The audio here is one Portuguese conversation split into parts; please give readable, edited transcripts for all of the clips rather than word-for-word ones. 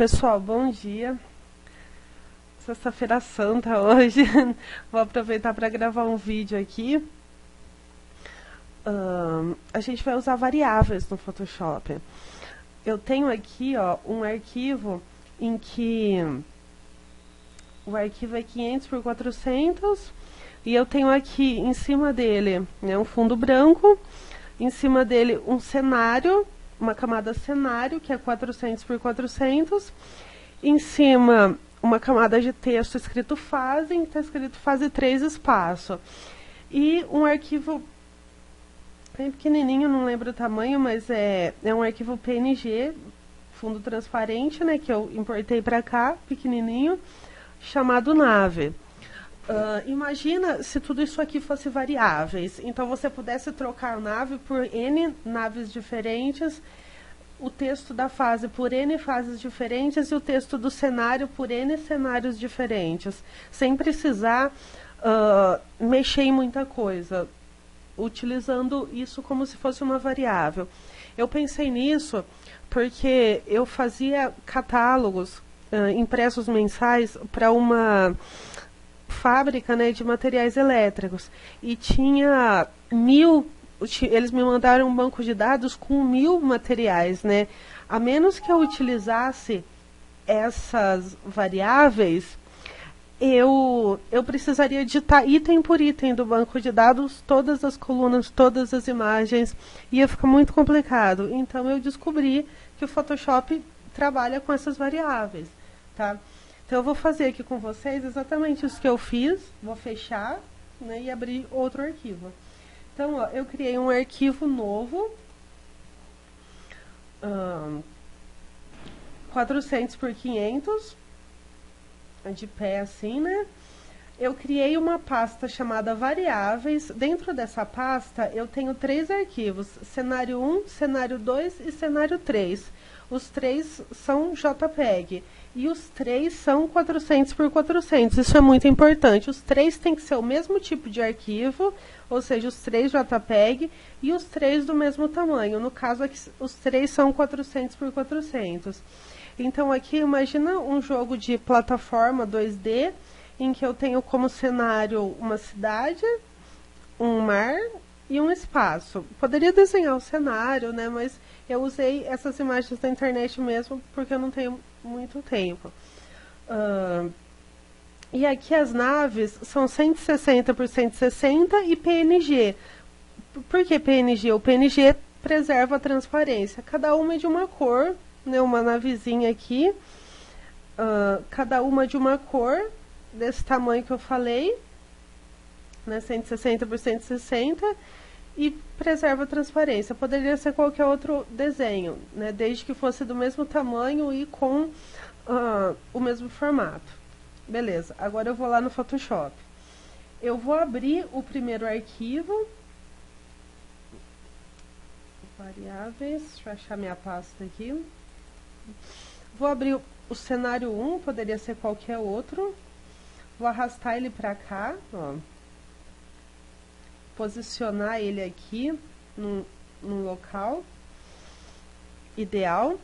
Pessoal, bom dia. Sexta-feira Santa hoje. Vou aproveitar para gravar um vídeo aqui. A gente vai usar variáveis no Photoshop. Eu tenho aqui, ó, um arquivo em que o arquivo é 500 por 400 e eu tenho aqui em cima dele, né, um fundo branco, em cima dele um cenário, uma camada cenário que é 400 por 400, em cima uma camada de texto escrito fase, que está escrito fase 3 espaço, e um arquivo bem pequenininho, não lembro o tamanho, mas é um arquivo PNG, fundo transparente, né, que eu importei para cá, pequenininho, chamado nave. Imagina se tudo isso aqui fosse variáveis, então você pudesse trocar a nave por N naves diferentes, o texto da fase por N fases diferentes e o texto do cenário por N cenários diferentes, sem precisar mexer em muita coisa, utilizando isso como se fosse uma variável. Eu pensei nisso porque eu fazia catálogos impressos mensais para uma fábrica, né, de materiais elétricos, e tinha eles me mandaram um banco de dados com 1000 materiais, né? A menos que eu utilizasse essas variáveis, eu precisaria digitar item por item do banco de dados, todas as colunas, todas as imagens, ia ficar muito complicado. Então eu descobri que o Photoshop trabalha com essas variáveis, tá? Então eu vou fazer aqui com vocês exatamente isso que eu fiz, vou fechar, né, e abrir outro arquivo. Então, ó, eu criei um arquivo novo, 400 por 500, de pé assim, né? Eu criei uma pasta chamada variáveis. Dentro dessa pasta eu tenho 3 arquivos, cenário 1, cenário 2 e cenário 3. Os 3 são JPEG e os 3 são 400 por 400. Isso é muito importante. Os 3 têm que ser o mesmo tipo de arquivo, ou seja, os 3 JPEG e os 3 do mesmo tamanho. No caso aqui, os 3 são 400 por 400. Então aqui imagina um jogo de plataforma 2D em que eu tenho como cenário uma cidade, um mar e um espaço. Poderia desenhar o cenário, né, mas eu usei essas imagens da internet mesmo porque eu não tenho muito tempo. E aqui as naves são 160 por 160 e PNG. Por que PNG? O PNG preserva a transparência. Cada uma é de uma cor, né, uma navezinha aqui, cada uma de uma cor, desse tamanho que eu falei, né, 160 por 160, e preserva a transparência. Poderia ser qualquer outro desenho, né, desde que fosse do mesmo tamanho e com o mesmo formato. Beleza, agora eu vou lá no Photoshop. Eu vou abrir o primeiro arquivo, variáveis, deixa eu achar minha pasta aqui. Vou abrir o cenário 1, poderia ser qualquer outro. Vou arrastar ele para cá, ó. Posicionar ele aqui num local ideal.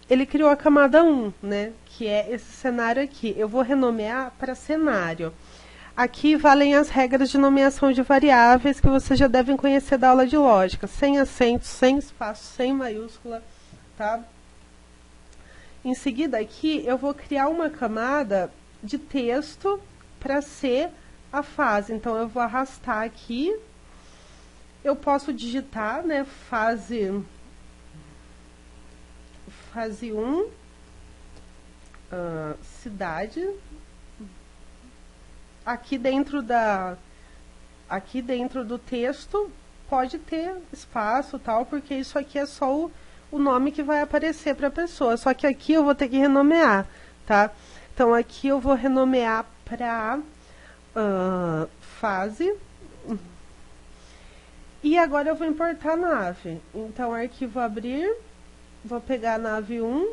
Ele criou a camada 1, né, que é esse cenário aqui. Eu vou renomear para cenário. Aqui valem as regras de nomeação de variáveis que vocês já devem conhecer da aula de lógica. Sem acento, sem espaço, sem maiúscula, tá? Em seguida aqui, eu vou criar uma camada de texto para ser a fase. Então, eu vou arrastar aqui. Eu posso digitar, né, fase 1, cidade. Aqui dentro do texto pode ter espaço, tal, porque isso aqui é só o nome que vai aparecer para a pessoa. Só que aqui eu vou ter que renomear, tá? Então aqui eu vou renomear para fase. E agora eu vou importar a nave. Então arquivo abrir, vou pegar a nave 1.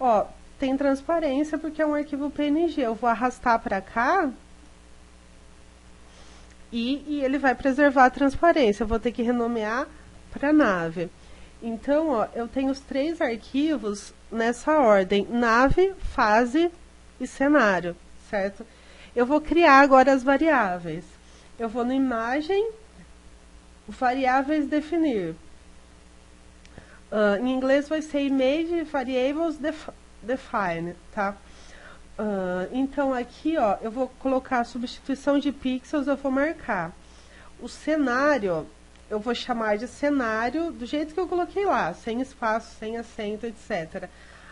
Ó, tem transparência porque é um arquivo PNG. Eu vou arrastar para cá e ele vai preservar a transparência. Eu vou ter que renomear para nave. Então, ó, eu tenho os 3 arquivos nessa ordem: nave, fase e cenário, certo? Eu vou criar agora as variáveis. Eu vou no imagem, variáveis definir. Em inglês vai ser image variables define, tá? Então aqui, ó, eu vou colocar a substituição de pixels, eu vou marcar. O cenário, eu vou chamar de cenário do jeito que eu coloquei lá, sem espaço, sem acento, etc.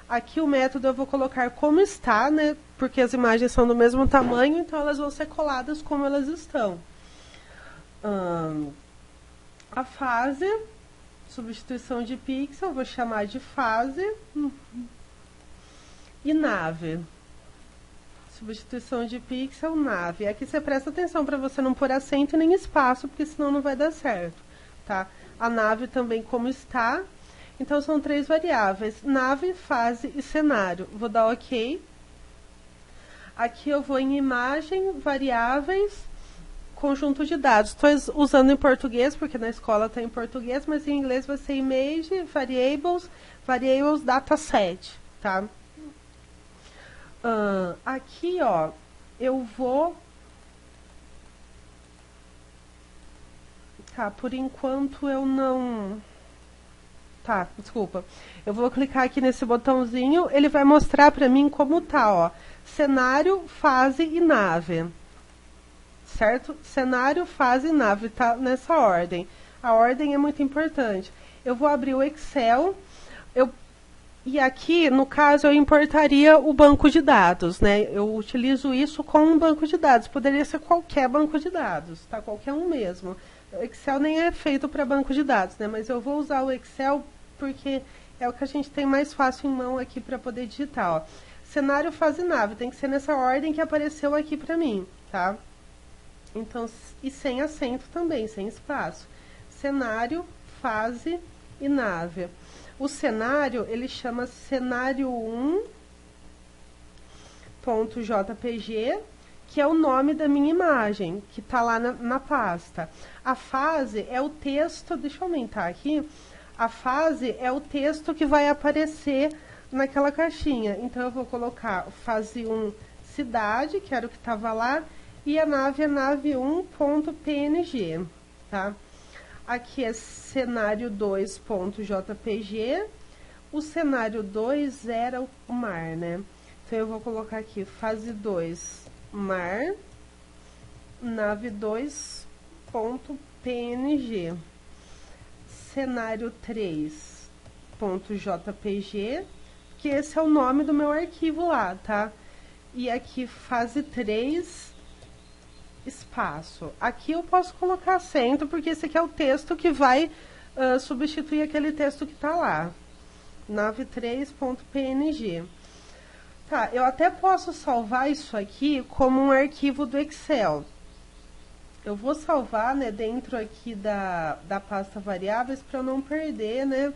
Aqui o método eu vou colocar como está, né? Porque as imagens são do mesmo tamanho, então elas vão ser coladas como elas estão. A fase, substituição de pixel, vou chamar de fase. E nave. Substituição de pixel, nave. Aqui você presta atenção para você não pôr acento nem espaço, porque senão não vai dar certo, tá? A nave também como está. Então são 3 variáveis: nave, fase e cenário. Vou dar OK. Aqui eu vou em imagem, variáveis, conjunto de dados. Estou usando em português, porque na escola está em português, mas em inglês vai ser image, variables dataset, tá? Aqui, ó, eu vou... Tá, por enquanto eu não... Tá, desculpa. Eu vou clicar aqui nesse botãozinho, ele vai mostrar pra mim como tá, ó. Cenário, fase e nave. Certo? Cenário, fase e nave, tá nessa ordem. A ordem é muito importante. Eu vou abrir o Excel. E aqui, no caso, eu importaria o banco de dados, né? Eu utilizo isso com um banco de dados. Poderia ser qualquer banco de dados, tá? Qualquer um mesmo. O Excel nem é feito para banco de dados, né? Mas eu vou usar o Excel porque é o que a gente tem mais fácil em mão aqui para poder digitar, ó. Cenário, fase, nave. Tem que ser nessa ordem que apareceu aqui para mim, tá? Então, e sem acento também, sem espaço. Cenário, fase e nave. O cenário, ele chama cenário 1.jpg, que é o nome da minha imagem, que está lá na pasta. A fase é o texto, deixa eu aumentar aqui, a fase é o texto que vai aparecer naquela caixinha. Então, eu vou colocar fase 1, cidade, que era o que estava lá, e a nave é nave1.png, tá? Aqui é cenário 2.jpg. O cenário 2 era o mar, né? Então, eu vou colocar aqui fase 2, mar, nave 2.png. Cenário 3.jpg, que esse é o nome do meu arquivo lá, tá? E aqui fase 3, espaço. Aqui eu posso colocar acento, porque esse aqui é o texto que vai substituir aquele texto que está lá. Nave3.png. Tá, eu até posso salvar isso aqui como um arquivo do Excel. Eu vou salvar, né, dentro aqui da pasta variáveis para eu não perder, né?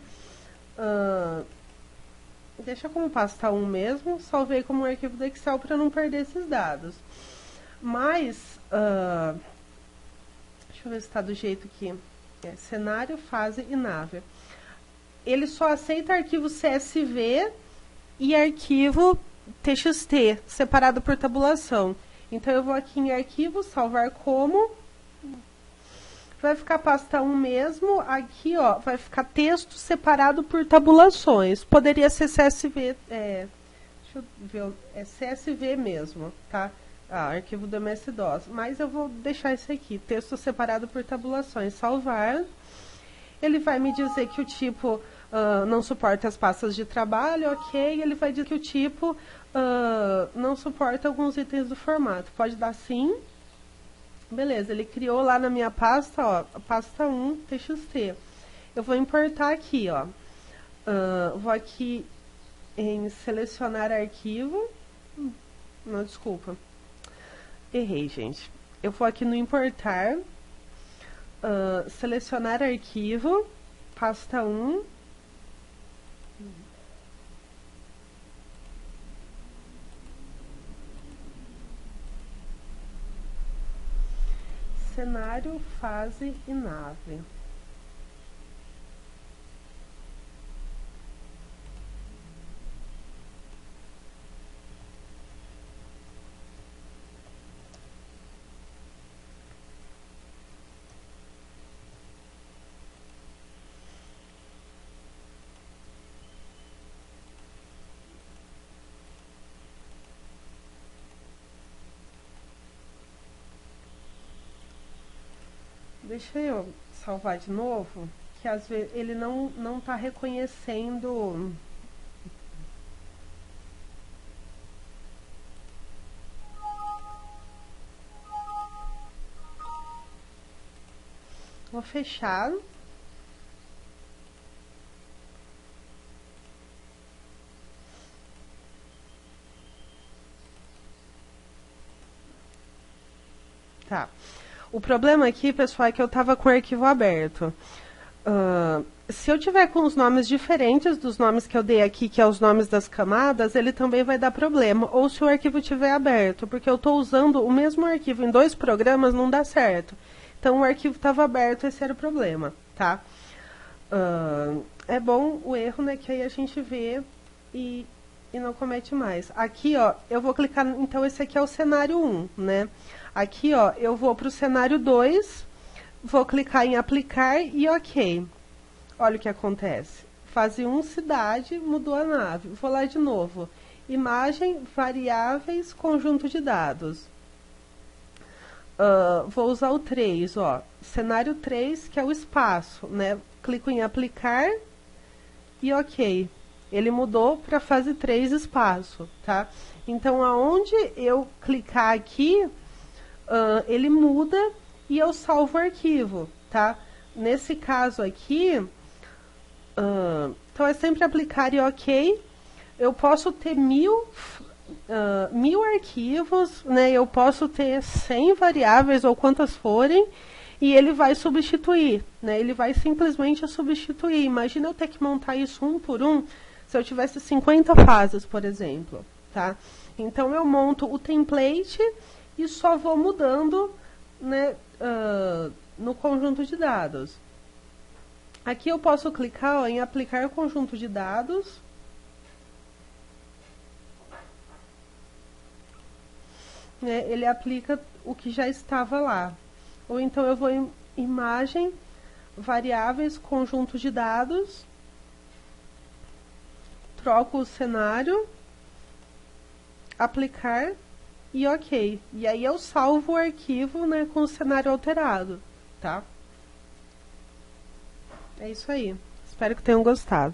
Deixa como pasta 1 mesmo. Salvei como um arquivo do Excel para não perder esses dados. Mas, deixa eu ver se está do jeito que é. Cenário, fase e nave. Ele só aceita arquivo CSV e arquivo TXT, separado por tabulação. Então, eu vou aqui em arquivo, salvar como. Vai ficar pasta 1 mesmo. Aqui, ó, vai ficar texto separado por tabulações. Poderia ser CSV, deixa eu ver, é CSV mesmo, tá? Arquivo do MS-DOS. Mas eu vou deixar esse aqui, texto separado por tabulações. Salvar. Ele vai me dizer que o tipo não suporta as pastas de trabalho, ok. Ele vai dizer que o tipo não suporta alguns itens do formato. Pode dar sim. Beleza, ele criou lá na minha pasta, ó, a pasta 1, TXT. Eu vou importar aqui, ó. Vou aqui em selecionar arquivo. Não, desculpa. Errei, gente. Eu vou aqui no importar, selecionar arquivo, pasta 1. Cenário, fase e nave. Deixa eu salvar de novo, que às vezes ele não tá reconhecendo. Vou fechar. Tá. O problema aqui, pessoal, é que eu tava com o arquivo aberto. Se eu tiver com os nomes diferentes dos nomes que eu dei aqui, que é os nomes das camadas, ele também vai dar problema. Ou se o arquivo estiver aberto, porque eu estou usando o mesmo arquivo em 2 programas, não dá certo. Então o arquivo estava aberto, esse era o problema, tá? É bom o erro, né, que aí a gente vê e não comete mais. Aqui, ó, eu vou clicar, então esse aqui é o cenário 1, né? Aqui, ó, eu vou para o cenário 2, vou clicar em aplicar e ok. Olha o que acontece. Fase 1, cidade, mudou a nave. Vou lá de novo. Imagem, variáveis, conjunto de dados. Vou usar o 3, ó. Cenário 3, que é o espaço, né? Clico em aplicar e ok. Ele mudou para fase 3, espaço, tá? Então, aonde eu clicar aqui, ele muda e eu salvo o arquivo, tá? Nesse caso aqui, então é sempre aplicar e ok. Eu posso ter 1000 arquivos, né? Eu posso ter 100 variáveis ou quantas forem, e ele vai substituir, né? Ele vai simplesmente substituir. Imagina eu ter que montar isso um por um, se eu tivesse 50 fases, por exemplo, tá? Então eu monto o template e só vou mudando, né, no conjunto de dados. Aqui eu posso clicar, ó, em aplicar conjunto de dados. Né, ele aplica o que já estava lá. Ou então eu vou em imagem, variáveis, conjunto de dados, troco o cenário, aplicar e ok. E aí eu salvo o arquivo, né, com o cenário alterado, tá? É isso aí. Espero que tenham gostado.